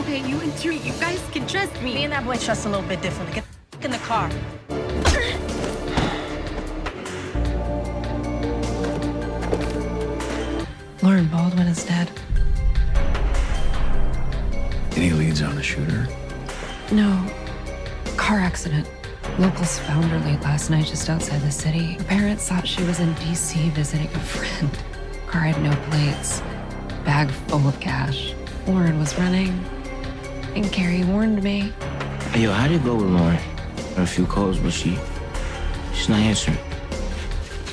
Okay, you and Tariq, you guys can trust me. Me and that boy trust a little bit differently. Get in the car. Lauren Baldwin is dead. Any leads on the shooter? No. Car accident. Locals found her late last night just outside the city. Her parents thought she was in DC visiting a friend. Car had no plates. Bag full of cash. Lauren was running. And Carrie warned me. Hey, yo, how'd it go with Lauren? Got a few calls, but she's not answering.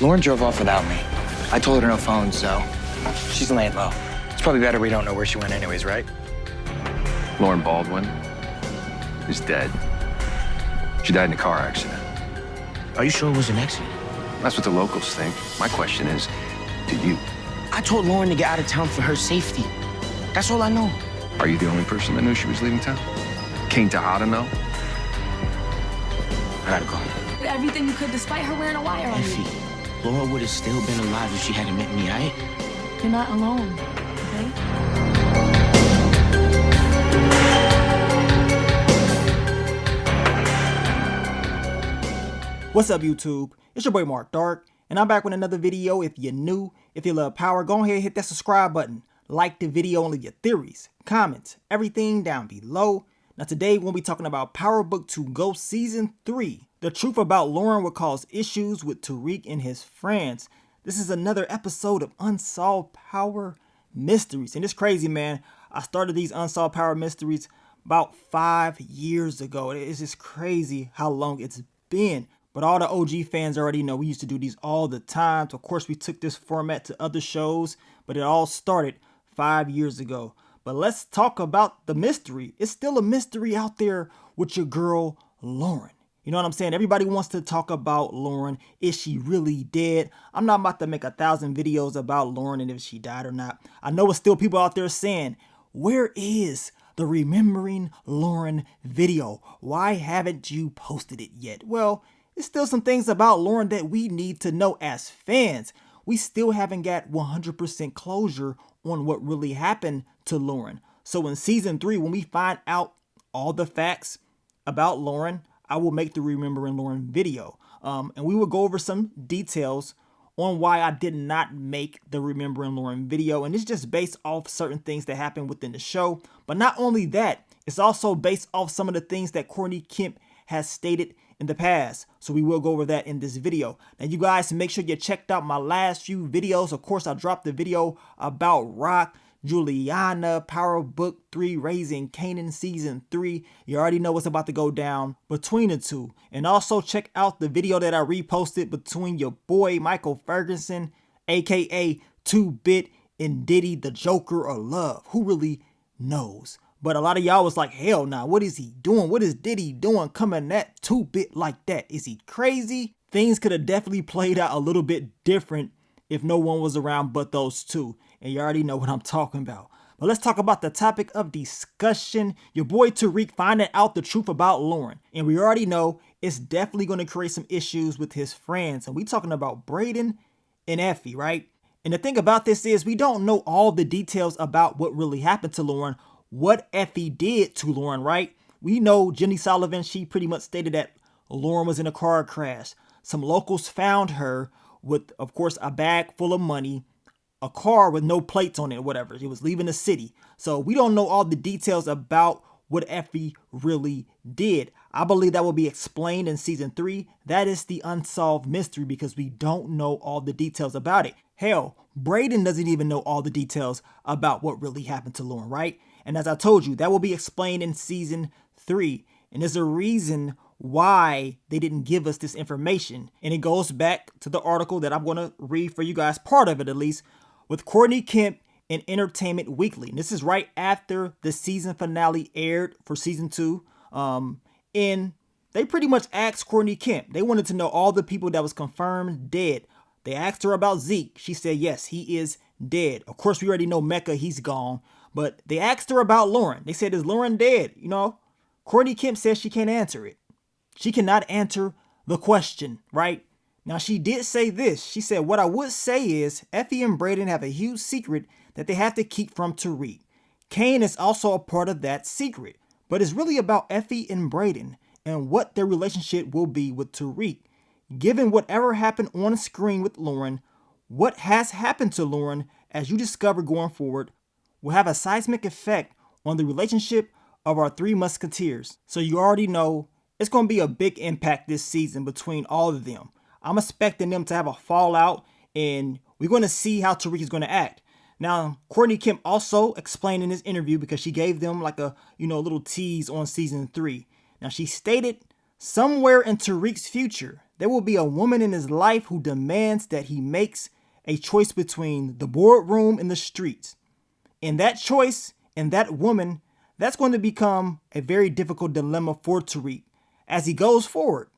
Lauren drove off without me. I told her no phone, so she's laying low. It's probably better we don't know where she went anyways, right? Lauren Baldwin is dead. She died in a car accident. Are you sure it was an accident? That's what the locals think. My question is, did you? I told Lauren to get out of town for her safety. That's all I know. Are you the only person that knew she was leaving town? Came to how to know? I gotta go. Did everything you could despite her wearing a wire on you. Effie, Lauren would have still been alive if she hadn't met me, aight? You're not alone, okay? What's up, YouTube? It's your boy Mark Dark, and I'm back with another video. If you're new, if you love power, go ahead and hit that subscribe button. Like the video and leave your theories, comments, everything down below. Now today we'll be talking about Power Book 2 Ghost Season 3. The truth about Lauren will cause issues with Tariq and his friends. This is another episode of Unsolved Power Mysteries. And it's crazy, man. I started these Unsolved Power Mysteries about 5 years ago. It's just crazy how long it's been. But all the OG fans already know we used to do these all the time. So of course we took this format to other shows, but it all started 5 years ago. But let's talk about the mystery. It's still a mystery out there with your girl, Lauren. You know what I'm saying? Everybody wants to talk about Lauren. Is she really dead? I'm not about to make 1,000 videos about Lauren and if she died or not. I know it's still people out there saying, where is the Remembering Lauren video? Why haven't you posted it yet? Well, there's still some things about Lauren that we need to know as fans. We still haven't got 100% closure on what really happened to Lauren. So in season 3, when we find out all the facts about Lauren, I will make the Remembering Lauren video. And we will go over some details on why I did not make the Remembering Lauren video. And it's just based off certain things that happened within the show. But not only that, it's also based off some of the things that Courtney Kemp has stated in the past. So we will go over that in this video. Now you guys, make sure you checked out my last few videos. Of course, I dropped the video about Rock, Juliana, Power Book 3, Raising Kanan Season 3. You already know what's about to go down between the two. And also check out the video that I reposted between your boy Michael Ferguson, aka 2-Bit, and Diddy, the Joker of Love. Who really knows? But a lot of y'all was like, hell nah, what is he doing? What is Diddy doing coming at 2-Bit like that? Is he crazy? Things could have definitely played out a little bit different if no one was around but those two. And you already know what I'm talking about. But let's talk about the topic of discussion. Your boy Tariq finding out the truth about Lauren. And we already know it's definitely going to create some issues with his friends. And we talking about Brayden and Effie, right? And the thing about this is we don't know all the details about what really happened to Lauren, what Effie did to Lauren, right? We know Jenny Sullivan, she pretty much stated that Lauren was in a car crash. Some locals found her with, of course, a bag full of money, a car with no plates on it or whatever. It was leaving the city. So we don't know all the details about what Effie really did. I believe that will be explained in season 3. That is the unsolved mystery because we don't know all the details about it. Hell, Brayden doesn't even know all the details about what really happened to Lauren, right? And as I told you, that will be explained in season 3. And there's a reason why they didn't give us this information. And it goes back to the article that I'm going to read for you guys, part of it at least, with Courtney Kemp in Entertainment Weekly. And this is right after the season finale aired for season 2. And they pretty much asked Courtney Kemp. They wanted to know all the people that was confirmed dead. They asked her about Zeke. She said, yes, he is dead. Of course, we already know Mecca, he's gone. But they asked her about Lauren. They said, is Lauren dead? You know, Courtney Kemp says she can't answer it. She cannot answer the question, right? Now, she did say this. She said, what I would say is Effie and Brayden have a huge secret that they have to keep from Tariq. Kane is also a part of that secret, but it's really about Effie and Brayden and what their relationship will be with Tariq. Given whatever happened on screen with Lauren, what has happened to Lauren, as you discover going forward, will have a seismic effect on the relationship of our three musketeers. So you already know it's going to be a big impact this season between all of them. I'm expecting them to have a fallout, and we're going to see how Tariq is going to act. Now, Courtney Kemp also explained in this interview, because she gave them like a, little tease on season 3. Now, she stated, somewhere in Tariq's future, there will be a woman in his life who demands that he makes a choice between the boardroom and the streets. And that choice and that woman, that's going to become a very difficult dilemma for Tariq as he goes forward.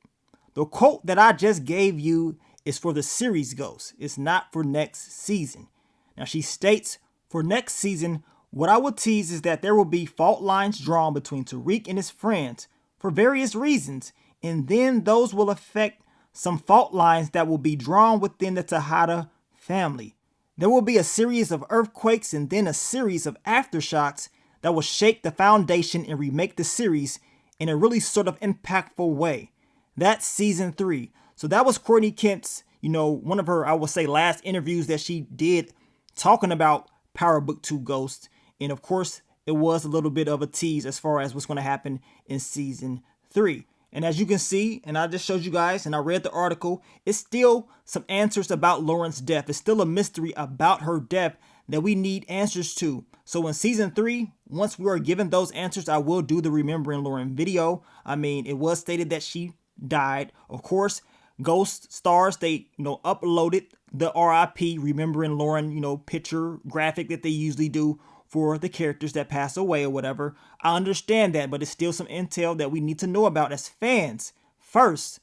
The quote that I just gave you is for the series Ghost. It's not for next season. Now, she states, for next season, what I will tease is that there will be fault lines drawn between Tariq and his friends for various reasons, and then those will affect some fault lines that will be drawn within the Tejada family. There will be a series of earthquakes and then a series of aftershocks that will shake the foundation and remake the series in a really sort of impactful way. That's season 3. So that was Courtney Kemp's, one of her, I would say, last interviews that she did talking about Power Book 2 Ghost. And of course, it was a little bit of a tease as far as what's going to happen in season 3. And as you can see, and I just showed you guys, and I read the article, it's still some answers about Lauren's death. It's still a mystery about her death that we need answers to. So in season 3, once we are given those answers, I will do the Remembering Lauren video. I mean, it was stated that she died. Of course, Ghost Stars, they, uploaded the RIP Remembering Lauren, picture graphic that they usually do for the characters that pass away or whatever. I understand that, but it's still some intel that we need to know about as fans first,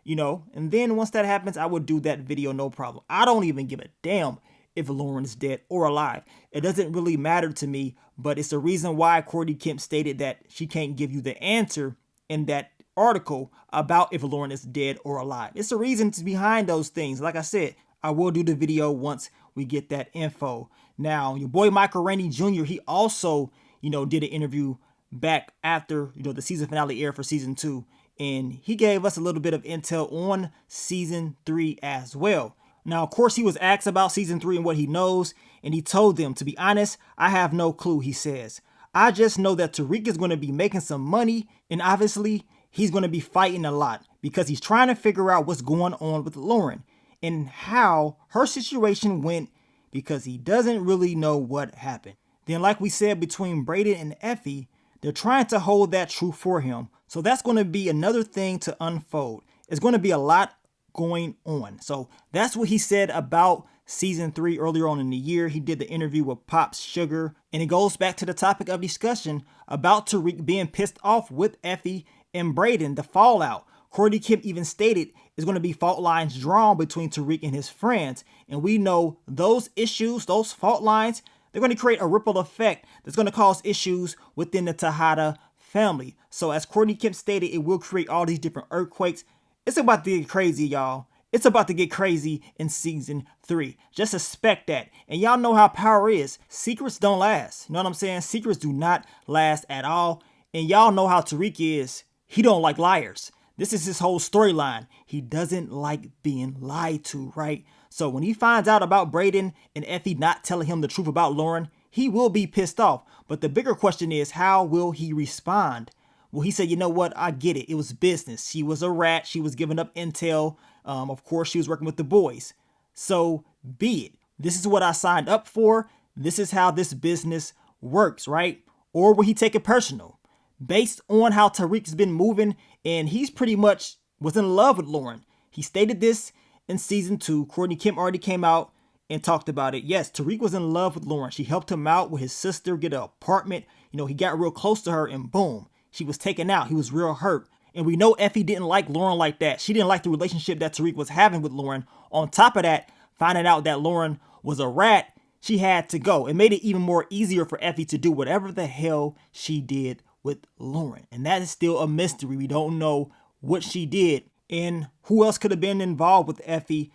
and then once that happens, I will do that video, no problem. I don't even give a damn if Lauren is dead or alive. It doesn't really matter to me, but it's the reason why Courtney Kemp stated that she can't give you the answer in that article about if Lauren is dead or alive. It's the reasons behind those things. Like I said, I will do the video once we get that info. Now, your boy Michael Rainey Jr., he also, did an interview back after, the season finale aired for season 2. And he gave us a little bit of intel on season 3 as well. Now, of course, he was asked about season 3 and what he knows. And he told them, to be honest, I have no clue, he says. I just know that Tariq is going to be making some money. And obviously, he's going to be fighting a lot because he's trying to figure out what's going on with Lauren and how her situation went, because he doesn't really know what happened. Then, like we said, between Brayden and Effie, they're trying to hold that truth for him. So that's going to be another thing to unfold. It's going to be a lot going on. So that's what he said about season 3 earlier on in the year. He did the interview with Pops Sugar, and it goes back to the topic of discussion about Tariq being pissed off with Effie and Brayden, the fallout. Courtney Kemp even stated there's going to be fault lines drawn between Tariq and his friends. And we know those issues, those fault lines, they're going to create a ripple effect that's going to cause issues within the Tejada family. So as Courtney Kemp stated, it will create all these different earthquakes. It's about to get crazy, y'all. It's about to get crazy in season 3. Just expect that. And y'all know how power is. Secrets don't last. You know what I'm saying? Secrets do not last at all. And y'all know how Tariq is. He don't like liars. This is his whole storyline. He doesn't like being lied to, right? So when he finds out about Brayden and Effie not telling him the truth about Lauren, he will be pissed off. But the bigger question is, how will he respond? Well, he said, you know what? I get it. It was business. She was a rat. She was giving up intel. Of course, she was working with the boys. So be it. This is what I signed up for. This is how this business works, right? Or will he take it personal? Based on how Tariq's been moving, and he's pretty much was in love with Lauren. He stated this in season 2. Courtney Kemp already came out and talked about it. Yes, Tariq was in love with Lauren. She helped him out with his sister, get an apartment. He got real close to her, and boom, she was taken out. He was real hurt. And we know Effie didn't like Lauren like that. She didn't like the relationship that Tariq was having with Lauren. On top of that, finding out that Lauren was a rat, she had to go. It made it even more easier for Effie to do whatever the hell she did with Lauren. And that is still a mystery. We don't know what she did and who else could have been involved with Effie,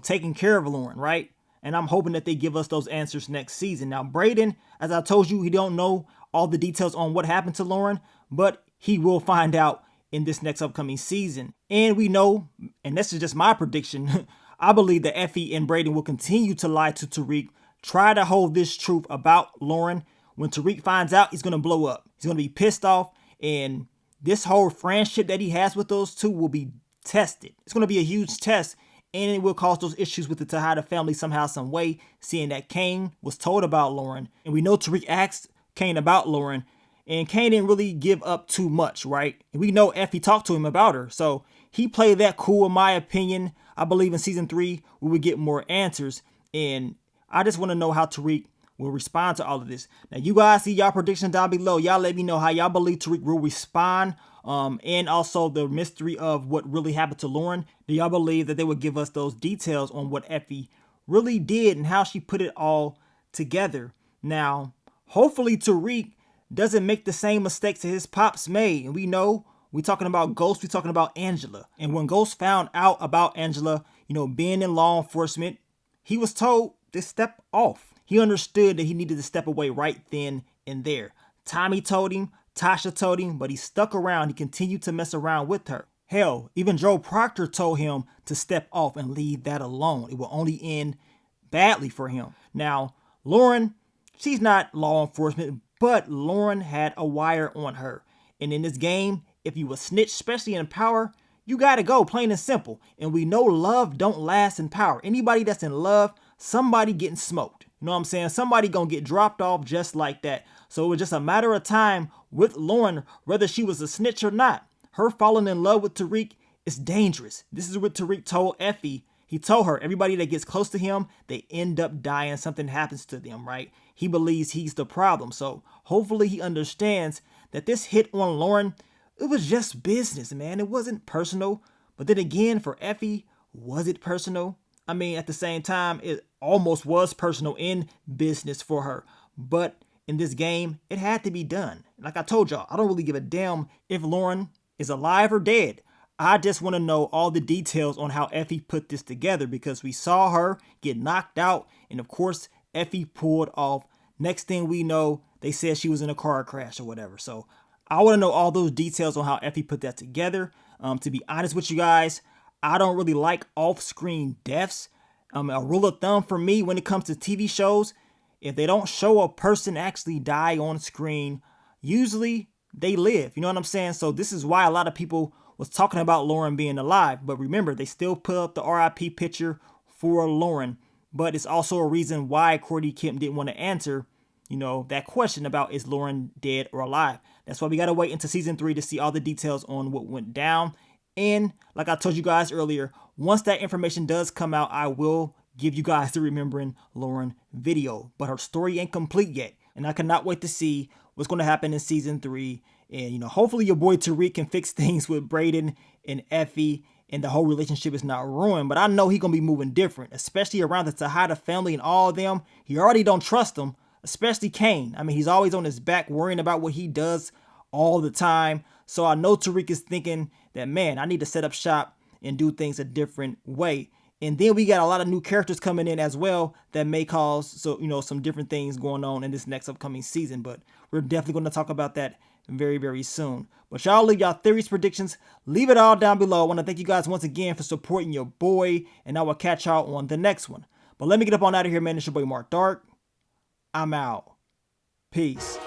taking care of Lauren, right? And I'm hoping that they give us those answers next season. Now, Brayden, as I told you, he don't know all the details on what happened to Lauren, but he will find out in this next upcoming season. And we know, and this is just my prediction, I believe that Effie and Brayden will continue to lie to Tariq, try to hold this truth about Lauren. When Tariq finds out, he's going to blow up. He's going to be pissed off, and this whole friendship that he has with those two will be tested. It's going to be a huge test, and it will cause those issues with the Tejada family somehow, some way, seeing that Kane was told about Lauren. And we know Tariq asked Kane about Lauren, and Kane didn't really give up too much, right? And we know Effie talked to him about her, so he played that cool, in my opinion. I believe in season 3, we would get more answers, and I just want to know how Tariq will respond to all of this. Now, you guys see y'all predictions down below. Y'all let me know how y'all believe Tariq will respond, and also the mystery of what really happened to Lauren. Do y'all believe that they would give us those details on what Effie really did and how she put it all together? Now, hopefully Tariq doesn't make the same mistakes that his pops made. And we know, we're talking about Ghost, we're talking about Angela. And when Ghost found out about Angela, being in law enforcement, he was told to step off. He understood that he needed to step away right then and there. Tommy told him, Tasha told him, but he stuck around. He continued to mess around with her. Hell, even Joe Proctor told him to step off and leave that alone. It will only end badly for him. Now, Lauren, she's not law enforcement, but Lauren had a wire on her. And in this game, if you a snitch, especially in power, you gotta go, plain and simple. And we know love don't last in power. Anybody that's in love, somebody getting smoked. You know what I'm saying? Somebody gonna get dropped off just like that. So it was just a matter of time with Lauren, whether she was a snitch or not. Her falling in love with Tariq is dangerous. This is what Tariq told Effie. He told her, everybody that gets close to him, they end up dying. Something happens to them, right? He believes he's the problem. So hopefully he understands that this hit on Lauren, it was just business, man. It wasn't personal. But then again, for Effie, was it personal? I mean, at the same time, it almost was personal in business for her. But in this game, it had to be done. Like I told y'all, I don't really give a damn if Lauren is alive or dead. I just want to know all the details on how Effie put this together, because we saw her get knocked out, and of course, Effie pulled off. Next thing we know, they said she was in a car crash or whatever. So I want to know all those details on how Effie put that together. To be honest with you guys, I don't really like off-screen deaths. A rule of thumb for me when it comes to TV shows, if they don't show a person actually die on screen, usually they live. You know what I'm saying? So this is why a lot of people was talking about Lauren being alive. But remember, they still put up the RIP picture for Lauren. But it's also a reason why Cordy Kemp didn't want to answer, that question about is Lauren dead or alive. That's why we got to wait until season 3 to see all the details on what went down. And like I told you guys earlier, once that information does come out, I will give you guys the Remembering Lauren video. But her story ain't complete yet. And I cannot wait to see what's going to happen in season 3. And, hopefully your boy Tariq can fix things with Brayden and Effie, and the whole relationship is not ruined. But I know he's going to be moving different, especially around the Tejada family and all of them. He already don't trust them, especially Kane. I mean, he's always on his back worrying about what he does all the time. So I know Tariq is thinking that, man, I need to set up shop and do things a different way. And then we got a lot of new characters coming in as well that may cause, some different things going on in this next upcoming season. But we're definitely going to talk about that very, very soon. But y'all leave y'all theories, predictions, leave it all down below. I want to thank you guys once again for supporting your boy, and I will catch y'all on the next one. But let me get up on out of here, man. It's your boy Mark Dark. I'm out. Peace.